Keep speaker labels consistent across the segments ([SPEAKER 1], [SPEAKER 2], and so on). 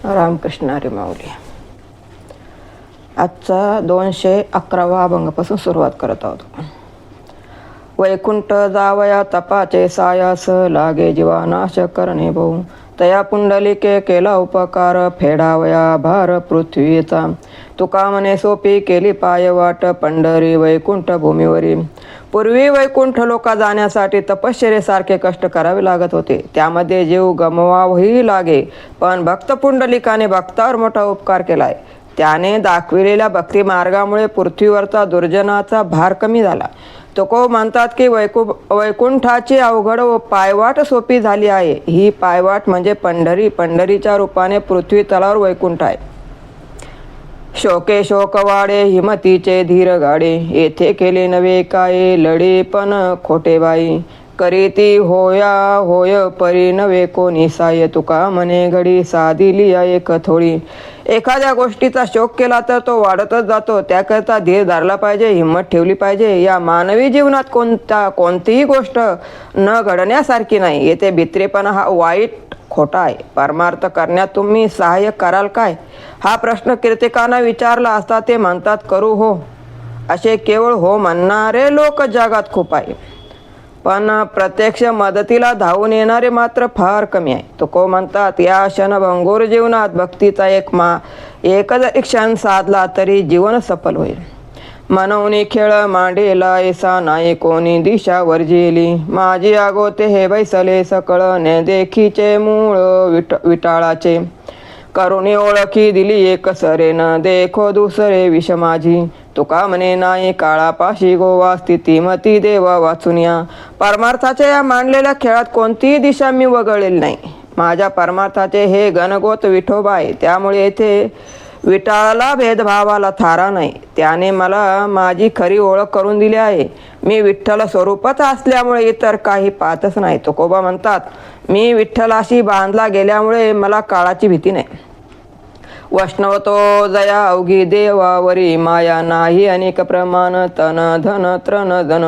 [SPEAKER 1] रामकृष्ण हरी माऊली. आजचा 211वा अभंगापासून सुरुवात करत आहोत. वैकुंठ जावया तपाचे सायास, लागे जीवा नाश करणे भाऊ. तया पुंडलिके केला उपकार, फेडावया भार पृथ्वीचा. तुका म्हणे सोपी केली पाय वाट, पंढरी वैकुंठ भूमीवरी. पूर्वी वैकुंठ लोका जाण्यासाठी तपश्चर्येसारखे कष्ट करावे लागत होते. त्यामध्ये जीव गमवावही लागे. पण भक्त पुंडलिकाने भक्तावर मोठा उपकार केलाय. त्याने दाखविलेल्या भक्ती मार्गामुळे पृथ्वीवरचा दुर्जनाचा भार कमी झाला. तुको म्हणतात की वैकुंठाची अवघड व पायवाट सोपी झाली आहे. ही पायवाट म्हणजे पंढरी. पंढरीच्या रूपाने पृथ्वी तलावर वैकुंठ आहे. शोके शोक वाडे, हिमतीचे धीर गाडे. येथे केले नवे काय, लढे पण खोटे बाई. करीती होया होय परी, नवे कोणी साय. तुका म्हणे घडी साधिली एक थोडी. एखाद्या गोष्टीचा शोक केला तर तो वाढतच जातो. त्याकरता धीर धरला पाहिजे, हिंमत ठेवली पाहिजे. या मानवी जीवनात कोणतीही गोष्ट न घडण्यासारखी नाही. येथे भित्रेपणा हा वाईट खोटा आहे. परमार्थ करण्यात तुम्ही सहाय्य कराल काय, हा प्रश्न कीर्तिकांना विचारला असता ते म्हणतात करू हो. असे केवळ हो म्हणणारे लोक जगात खूप आहे, पण प्रत्यक्ष मदतीला धावून येणारे मात्र फार कमी आहे. तुको म्हणतात या क्षणभंगूर जीवनात भक्तीचा एकच क्षण साधला तरी जीवन सफल होईल. मनवणी खेळ मांडेला ऐसा नाही, कोणी दिशा वर्जिली. माझी आगोते हे बैसले सकळ, ने देखीचे मूळ विटाळाचे. करुणी ओळखी दिली एक सरेन, देखो दुसरे विष माझी. तुका म्हणे नाही काळापाशी गोवा, स्थितीमती देवा वाचुनिया. परमार्थाच्या या मांडलेल्या खेळात कोणतीही दिशा मी वगळलेली नाही. माझ्या परमार्थाचे हे गणगोत विठोबा आहे. त्यामुळे येथे विटाळाला भेदभावाला थारा नाही. त्याने मला माझी खरी ओळख करून दिली आहे. मी विठ्ठल स्वरूपच असल्यामुळे इतर काही पाहतच नाही. तुकोबा म्हणतात मी विठ्ठलाशी बांधला गेल्यामुळे मला काळाची भीती नाही. वैष्णव तो जया अवघी देवावरी, माया नाही अनेक प्रमाण. तन धन तृण धन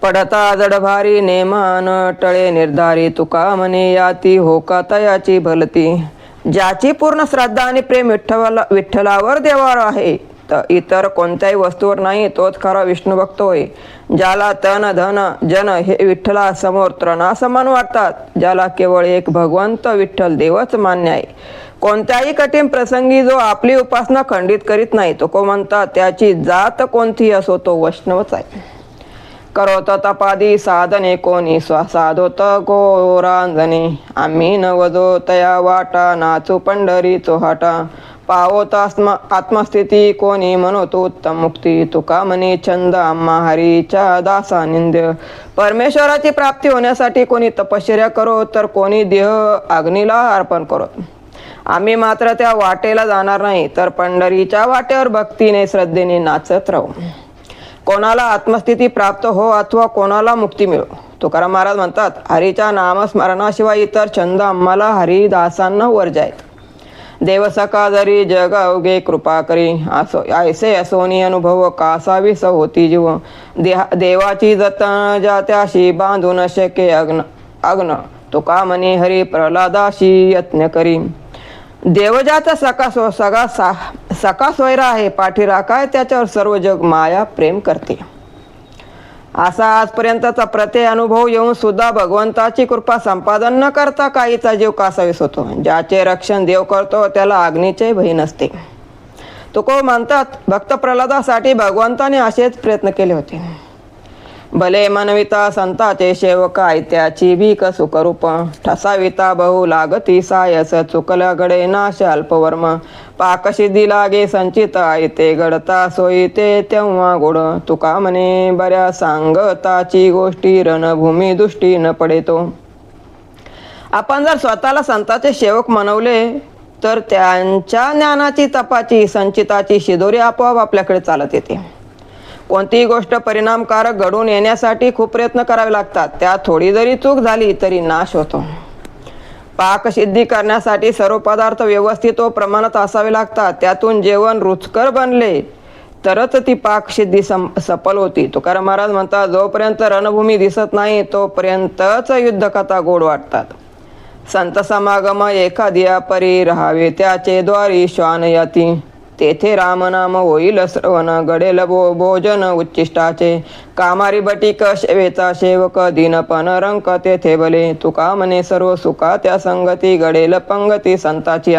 [SPEAKER 1] पडता जड भारी, नेमान टळे निर्धारी. तुका म्हणे याती होका तयाची भलती. ज्याची पूर्ण श्रद्धा आणि प्रेम विठ्ठलावर देवावर आहे, तर इतर कोणत्याही वस्तूवर नाही, तोच खरा विष्णू भक्त होय. ज्याला तन धन जन हे विठ्ठला समोर तृणा समान वाटतात, ज्याला केवळ एक भगवंत विठ्ठल देवच मान्य आहे, कोणत्याही कठीण प्रसंगी जो आपली उपासना खंडित करीत नाही, तो म्हणतात त्याची जात कोणती असो तो वैष्णवच आहे. करोत तपादी साधने कोणी, साधोत गोरांजने. आम्ही नवजो तया वाटा, नाचू पंढरी चोहाटा. पावत आत्मस्थिती कोणी, म्हणतो उत्तम मुक्ती. तुका म्हणे छंद आम्हा हरीच्या दासा निंद्य. परमेश्वराची प्राप्ती होण्यासाठी कोणी तपश्चर्या करो, तर कोणी देह अग्नीला अर्पण करत. आम्ही मात्र त्या वाटेला जाणार नाही, तर पंढरीच्या वाटेवर भक्तीने श्रद्धेने नाचत राहू. कोणाला आत्मस्थिती प्राप्त हो अथवा कोणाला मुक्ती मिळो. तुकाराम महाराज म्हणतात हरीच्या नामस्मरणाशिवाय इतर छंद आम्हाला हरिदासांना वर्ज्य आहेत. देव सका जरी जग अवघे कृपा करी, ऐसे असोनी अनुभव कासावी होती जीव. देवाची जतन ज्या त्याशी बांधून शके अग्न. तुका म्हणे हरी प्रल्हादाशी यत्न करी. देवजाचा सका सोयरा आहे, पाठी राखाय त्याच्यावर सर्व जग माया प्रेम करते. असा आजपर्यंतचा प्रत्यय अनुभव येऊन सुद्धा भगवंताची कृपा संपादन न करता काहीचा जीव कासावीस होतो. ज्याचे रक्षण देव करतो त्याला अग्नीचे भय नसते. तुको म्हणतात भक्त प्रल्हादासाठी भगवंताने असेच प्रयत्न केले होते. भले मनविता संताचे सेवका, त्याची भीक सुखरूप. ठसाविता बहु लागती सायस, चुकल्या गडे नाश अल्पवर्म. पाकसिद्धी लागे संचित आयते, घडता सोयी ते तेव्हा गोड. तुका म्हणे बऱ्या सांगताची गोष्टी, रणभूमी दृष्टी न पडेतो. आपण जर स्वतःला संताचे सेवक म्हणवले तर त्यांच्या ज्ञानाची तपाची संचिताची शिदोरी आपोआप आपल्याकडे चालत येते. कोणतीही गोष्ट परिणामकारक घडून येण्यासाठी खूप प्रयत्न करावे लागतात. त्यात थोडी जरी चूक झाली तरी नाश होतो. पाकसिद्धी करण्यासाठी सर्व पदार्थ व्यवस्थित व प्रमाणात असावे लागतात. त्यातून जेवण रुचकर बनले तरच ती पाकसिद्धी सफल होती. तुकाराम महाराज म्हणतात जोपर्यंत रणभूमी दिसत नाही तोपर्यंतच युद्धकथा गोड वाटतात. संत समागम एखाद्या परी राहावे त्याचे द्वारी श्वान याती तेथे रामनाम होईल श्रवण घडेल भोजन उच्चिष्टाचे कामारी बटिक शेवेचा सेवक दीनपण रंक तेथे भले तुका म्हणे सर्व सुखा त्या संगती घडेल पंगती संताची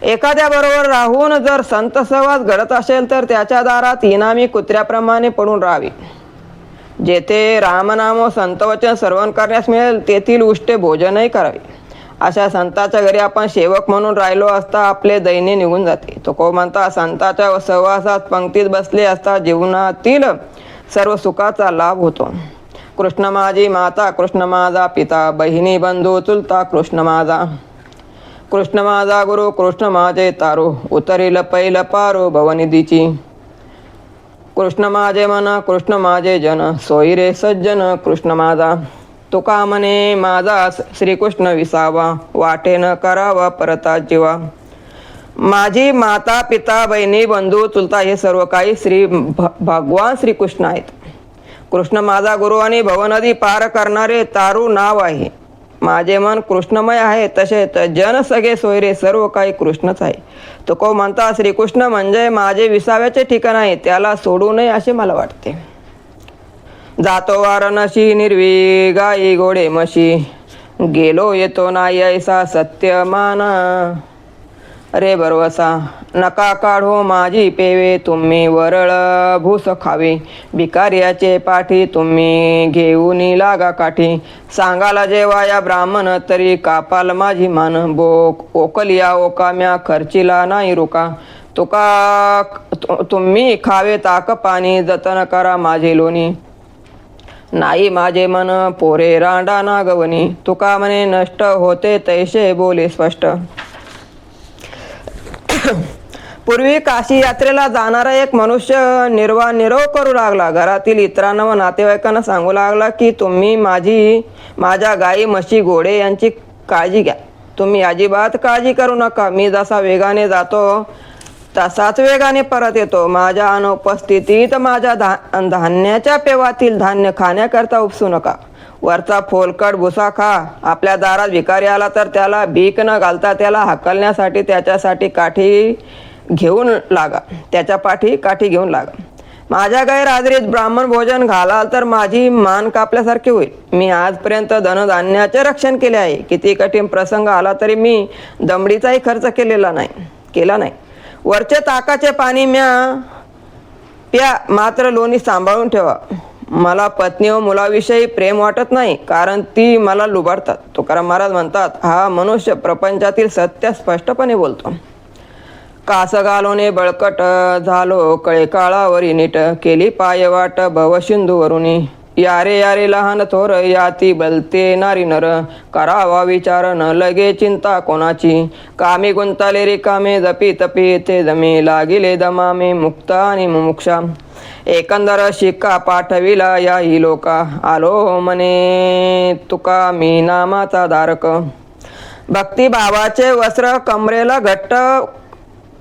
[SPEAKER 1] एखाद्या बरोबर राहून जर संत सहवास घडत असेल तर त्याच्या दारात इनामी कुत्र्याप्रमाणे पडून राहावे. जेथे रामनाम संतवचन श्रवण करण्यास मिळेल तेथील उष्टे भोजनही करावे. अशा संताच्या घरी आपण सेवक म्हणून राहिलो असता आपले दैन्य निघून जाते. तो म्हणता संताच्या सहवासात पंक्तीत बसले असता जीवनातील सर्व सुखाचा लाभ होतो. कृष्ण माझी माता कृष्ण माझा पिता बहिणी बंधू चुलता कृष्ण माझा कृष्ण माझा गुरु कृष्ण माझे तारो उतरील पैल पारो भवनिधीची कृष्ण माझे मन कृष्ण माझे जन सोयी रे सज्जन कृष्ण माझा तुका म्हणे माझा श्रीकृष्ण विसावा वाटे न करावा परता जीवा. माझी माता पिता बहिणी बंधू चुलता हे सर्व काही भगवान श्रीकृष्ण आहेत. कृष्ण माझा गुरु आणि भवनदी पार करणारे तारू नाव आहे. माझे मन कृष्णमय आहे तसेच जन सगळे सोयरे सर्व काही कृष्णच आहे. तुको म्हणता श्रीकृष्ण म्हणजे माझे विसाव्याचे ठिकाण आहे त्याला सोडू नये असे मला वाटते. जातो वाराणसी निर्वी गाई घोडे म्हशी गेलो येतो नाही ऐसा सत्यमान रे बरवसा नका काढो माझी पेवे तुम्ही वरळ भूस खावे भिकार्याचे पाठी तुम्ही घेऊन लागा काठी सांगाला जेव्हा या ब्राह्मण तरी कापाल माझी मान बोक ओकलिया ओकाम्या खर्चिला नाही रुका तुका तुम्ही खावे ताक पाणी जतन करा माझे लोणी नाही माझे मन पोरे रांडा नागवणी तुका म्हणे नष्ट होते तैसे बोले स्पष्ट. पूर्वी काशी यात्रेला जाणारा एक मनुष्य निरोप करू लागला. घरातील इतरांना व नातेवाईकांना सांगू लागला की तुम्ही माझ्या गाई म्हशी घोडे यांची काळजी घ्या. तुम्ही अजिबात काळजी करू नका. मी जसा वेगाने जातो तसाच वेगाने परत येतो. माझ्या अनुपस्थितीत माझ्या धान्याच्या पेवातील धान्य खाण्याकरता उपसू नका. वरचा फोलकट भुसा खा. आपल्या दारात भिकारी आला तर त्याला भीक न घालता त्याला हाकलण्यासाठी त्याच्यासाठी काठी घेऊन लागा त्याच्या पाठी काठी घेऊन लागा. माझ्या गैरहजेरीत ब्राह्मण भोजन घालाल तर माझी मान कापल्यासारखी होईल. मी आजपर्यंत धनधान्याचे रक्षण केले आहे. किती कठीण प्रसंग आला तरी मी दमडीचाही खर्च केला नाही. वरचे ताकाचे पाणी प्या मात्र लोणी सांभाळून ठेवा. मला पत्नी व मुलाविषयी प्रेम वाटत नाही कारण ती मला लुबाडतात. तुकाराम महाराज म्हणतात हा मनुष्य प्रपंचातील सत्य स्पष्टपणे बोलतो. कास घालोने बळकट झालो कळे काळावरी नीट केली पायवाट भवसिंधूवरुनी यारे यारे लहान थोर याती बलते नारी नर करावा विचार न लगे चिंता कोणाची कामी गुंताले रिकामे जपी तपी ते जमी लागिले दमामे मुक्त आणि मुमुक्षा एकंदर शिक्का पाठविला याही लोका आलो म्हणे तुका मी नामाचा धारक. भक्तिभावाचे वस्त्र कमरेला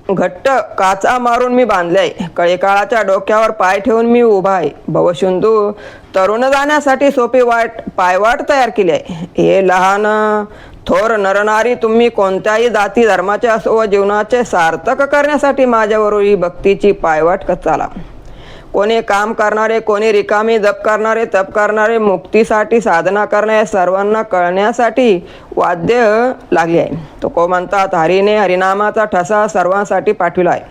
[SPEAKER 1] घट्ट काचा मारून मी बांधले आहे. कळीकाळाच्या डोक्यावर पाय ठेवून मी उभा आहे. भवसिंधू तरुण जाण्यासाठी सोपी पायवाट तयार केली आहे. हे लहान थोर नरनारी तुम्ही कोणत्याही जाती धर्माचे असो व जीवनाचे सार्थक करण्यासाठी माझ्याबरोबर ही भक्तीची पायवाट चाला. कोणी काम करणारे कोणी रिकामी जप करणारे तप करणारे मुक्तीसाठी साधना करणारे सर्वांना कळण्यासाठी वाद्य लागले आहे. तो म्हणतात हरीने हरिनामाचा ठसा सर्वांसाठी पाठविला आहे.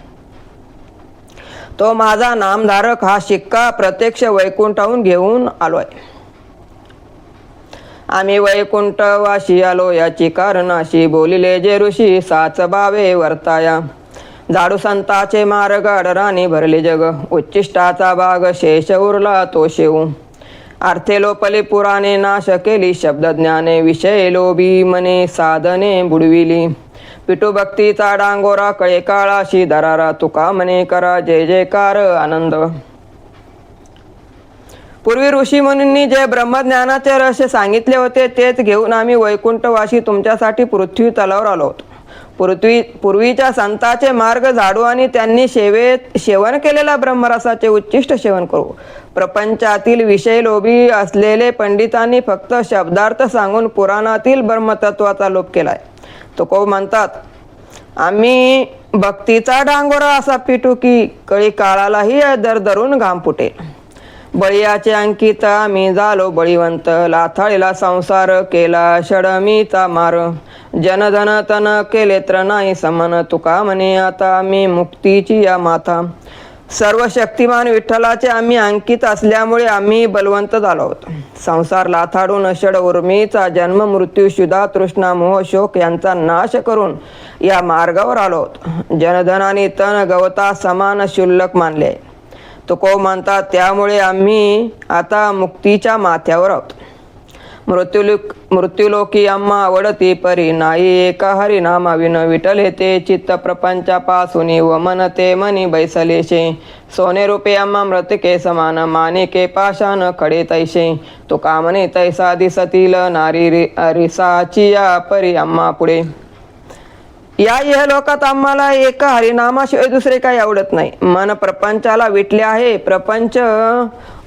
[SPEAKER 1] तो माझा नामधारक हा शिक्का प्रत्यक्ष वैकुंठाहून घेऊन आलो आहे. आम्ही वैकुंठवाशी आलो याची कारणाशी बोलिले जे ऋषी साच बावे वर्ताया झाडू संताचे मार्ग अडराणी भरले जग उच्चिष्टाचा भाग शेष उरला तो शेऊ अर्थे लोपले पुराणे नाश केली शब्दज्ञाने विषय लोभी मने साधने बुडविली पिटू भक्तीचा डांगोरा कळे काळाशी दरारा तुका म्हणे करा जय जयकार आनंद. पूर्वी ऋषी मुनींनी जे ब्रह्मज्ञानाचे रहस्य सांगितले होते तेच घेऊन आम्ही वैकुंठवासी तुमच्यासाठी पृथ्वी तलावर आलो होतो. पूर्वीच्या संतांचे मार्ग झाडू आणि त्यांनी सेवन केलेल्या ब्रह्मरसाचे उच्चिष्ट सेवन करू. प्रपंचातील विषय लोभी असलेले पंडितांनी फक्त शब्दार्थ सांगून पुराणातील ब्रह्मतत्वाचा लोप केलाय. तुकोबा म्हणतात, आम्ही भक्तीचा डांगोरा असा पिटू की कळी काळालाही दरदरून घाम फुटेल. बळीयाचे अंकित आम्ही झालो बळीवंत, लाथाळीला संसार केला षडमीचा मार. जनधन तन केले तर नाही समन, तुका म्हणे आता आम्ही मुक्तीची या माथा. सर्व शक्तिमान विठ्ठलाचे आम्ही अंकित असल्यामुळे आम्ही बलवंत झालो आहोत. संसार लाथाडून षड उर्मीचा जन्म मृत्यू शुद्धा तृष्णा मोह शोक यांचा नाश करून या मार्गावर आलो आहोत. जनधन आणि तन गवता समान शुल्लक मानले. तुकोबा म्हणतात, त्यामुळे आम्ही आता मुक्तीच्या माथ्यावर आहोत. मृत्यूलोकी आम्हा आवडती परी नाही, एका हरिनामा विन विठले ते चित्त प्रपंचापासून व मन ते मनी बैसलेशे. सोने रूपे आम्हा मृतके समान, मानिके पाषाण खडे तैसे. तुका म्हणे तैसा दिसतील नारी रिसाची या परी आम्हा पुढे. या इहलोकात आम्हाला एका हरिनामाशिवाय दुसरे काही आवडत नाही. मन प्रपंचाला विटले आहे. प्रपंच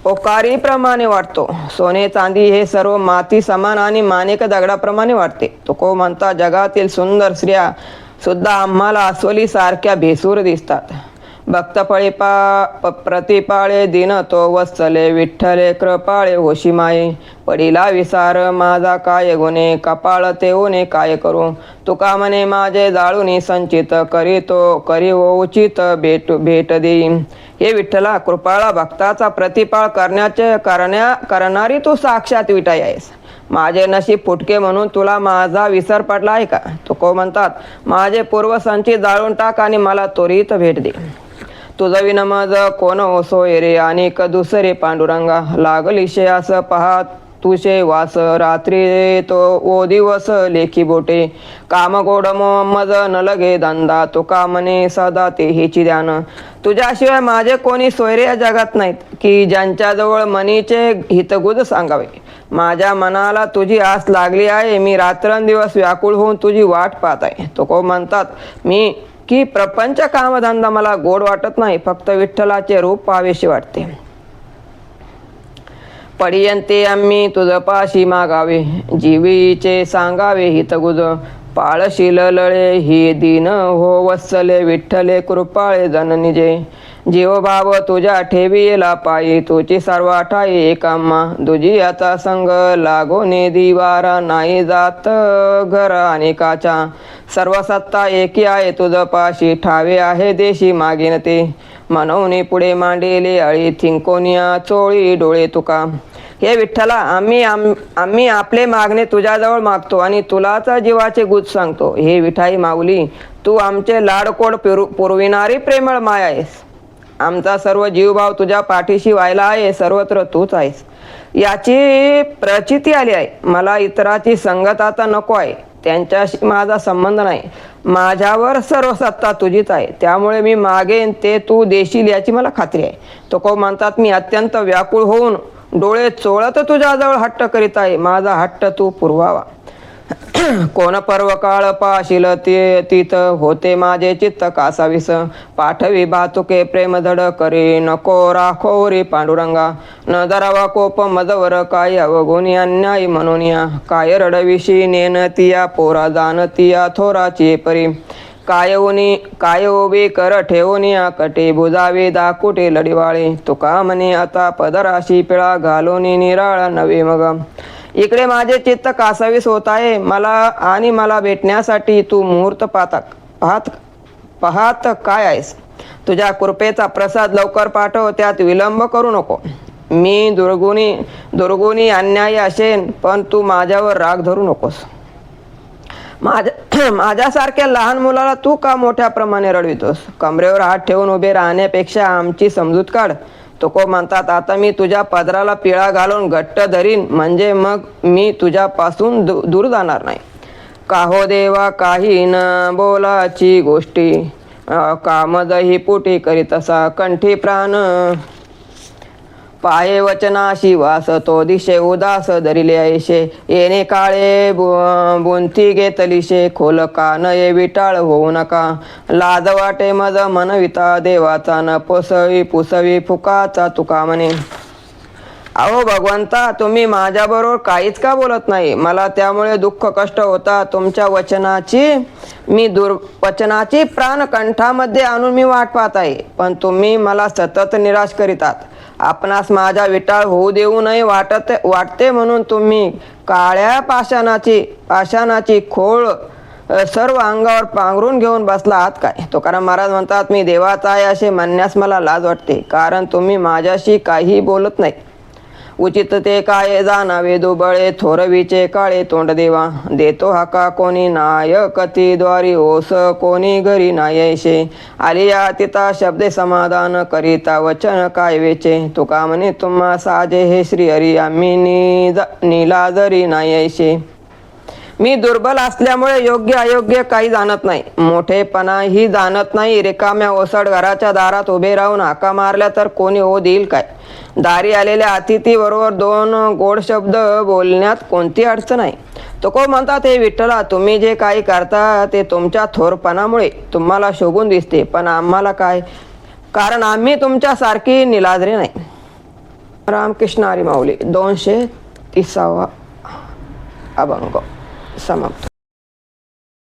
[SPEAKER 1] ओकारीप्रमाणे वाटतो. सोने चांदी हे सर्व माती समान आणि माणिक दगडाप्रमाणे वाटते. तुकोबा म्हणतात, जगातील सुंदर स्त्रिया सुद्धा आम्हाला अस्वली सारख्या भेसूर दिसतात. भक्तफळे प्रतिपाळे दिन तो वत्सले, विठ्ठले कृपाळे होशी माये. पडिला विसार माझा काय गुणे, कपाळ तेवणे काय करू. तुका म्हणे माझे जाळूनी संचित, करी उचित भेट देईन. हे विठ्ठला, कृपाळा भक्ताचा प्रतिपाळ करणारी तू साक्षात विठाई आहेस. माझे नशीब फुटके म्हणून तुला माझा विसर पडला आहे का. तुकोबा म्हणतात, माझे पूर्वसंचित जाळून टाक आणि मला त्वरित भेट दे. तुझं विनमज कोण सोय रे, अनेक दुसरे पांडुरंगा. लागलीशे असं पहा तुझे वास, रात्री तो ओ दिवस लेखी बोटे. काम गोड मज न लगे धंदा, तुका म्हणे सदा ते हेची ध्यान. तुझ्याशिवाय माझे कोणी सोयरे या जगात नाहीत, की ज्यांच्याजवळ मनीचे हितगुज सांगावे. माझ्या मनाला तुझी आस लागली आहे. मी रात्रंदिवस व्याकुळ होऊन तुझी वाट पाहत आहे. तुकोबा म्हणतात, मी की प्रपंच कामधंदा मला गोड वाटत नाही. फक्त विठ्ठलाचे रूप पाहावेसे वाटते. पडियंते आम्ही तुझ पाशी मागावे, जीवीचे सांगावे हितगुज. पाळशील लळे ही दीन हो वत्सले, विठ्ठले कृपाळे जननिजे. जीव भाव तुझ्या ठेवीला पायी, तुझी सर्व ठाई एकाम्मा. दुजी आता संग लागोने दिवारा, नाही जात घर अनेकाच्या. सर्व सत्ता एकी आहे तुझ पाशी, ठावे आहे देशी मागीन ते. मनवणे पुढे मांडेले अळी, थिंकोनिया चोळी डोळे तुका. हे विठ्ठला, आम्ही आपले मागणे तुझ्याजवळ मागतो आणि तुलाच जीवाचे गुज सांगतो. हे विठाई माऊली, तू आमचे लाडकोड पुरविणारी प्रेमळ माय आहेस. आमचा सर्व जीवभाव तुझ्या पाठीशी व्हायला आहे. सर्वत्र तूच आहेस याची प्रचिती आली आहे. मला इतराची संगत आता नको आहे. त्यांच्याशी माझा संबंध नाही. माझ्यावर सर्व सत्ता तुझीच आहे. त्यामुळे मी मागेन ते तू देशील याची मला खात्री आहे. तुकोबा म्हणतात, मी अत्यंत व्याकुळ होऊन डोळे चोळत तुझ्याजवळ हट्ट करीत आहे. माझा हट्ट तू पुरवावा. कोण पर्वकाळ पाशील ते तीत, होते माझे चित्त कासावीस. पाठवी भातुके प्रेमधड करे, नको राखो रे पांडुरंगा. न धरावा कोप मजवर, काय अवगुणी अन्यायी म्हणून या. काय रडविशी नेनतिया पोरा, जाणतिया थोराची परी. काय उभे कर ठेवूनिया कटे, बुजावे दाकुटे लढिवाळे. तुका म्हणे आता पदराशी पिळा, घालून निराळा नवे मग. इकडे माझे चित्त कासावीस होत आहे. मला भेटण्यासाठी तू मुहूर्त पाहत काय आहेस. तुझ्या कृपेचा प्रसाद लवकर पाठव, त्यात विलंब करू नको. मी दुर्गुणी अन्यायी असेन, पण तू माझ्यावर राग धरू नकोस. माझ्यासारख्या लहान मुलाला तू का मोठ्या प्रमाणे रडवितोस. कमरेवर हात ठेवून उभे राहण्यापेक्षा आमची समजूत काढ. तुकोबा म्हणतात, आता मी तुझ्या पदराला पिळा घालून घट्ट धरीन, म्हणजे मग मी तुझ्यापासून दूर जाणार नाही. काहो देवा काही न बोलाची गोष्टी, कामदही पोटी करीत असा कंठी प्राण. पाये वचनाशी वास तो दिशे उदास धरिले ऐशे येणे काळे बुंती घेतलिशे खोल कान ये विटाळ होऊ नका लाज वाटे मज मनविता देवाचा न पोसवी पुसवी फुकाचा तुका म्हणे. अहो भगवंता, तुम्ही माझ्याबरोबर काहीच का बोलत नाही? मला त्यामुळे दुःख कष्ट होता. तुमच्या वचनाची प्राण कंठामध्ये आणून मी वाट पाहत आहे, पण तुम्ही मला सतत निराश करीतात. आपणास माझ्या विटाळ होऊ देऊ नये वाटते म्हणून तुम्ही काळ्या पाषाणाची खोळ सर्व अंगावर पांघरून घेऊन बसला आहात काय? तुकाराम महाराज म्हणतात, मी देवाचा आहे असे म्हणण्यास मला लाज वाटते, कारण तुम्ही माझ्याशी काही बोलत नाही. उचित ते काय जाणावे दुबळे थोरवीचे काळे तोंड देवा देतो हाका कोणी नायकती द्वारी ओस कोणी घरी नायैशे आलिया तिता शब्दे समाधान करिता वचन काय वेचे तुका म्हणे तुम्हा साजे हे श्री हरी आम्ही नीलाजरी नायैशे. मी दुर्बल असल्यामुळे योग्य अयोग्य काही जाणत नाही, मोठेपणाही जाणत नाही. रिकाम्या ओसड घराच्या दारात उभे राहून हाका मारल्या तर कोणी हो देईल काय? दारी आलेल्या अतिथी बरोबर दोन गोड शब्द बोलण्यात कोणती अडचण नाही. तुकोबा म्हणतात, हे विठ्ठला, तुम्ही जे काही करता ते तुमच्या थोरपणामुळे तुम्हाला शोभून दिसते, पण आम्हाला काय? कारण आम्ही तुमच्यासारखी निलाजरे नाही. रामकृष्ण हरी माऊली 230 अभंग समाप्त.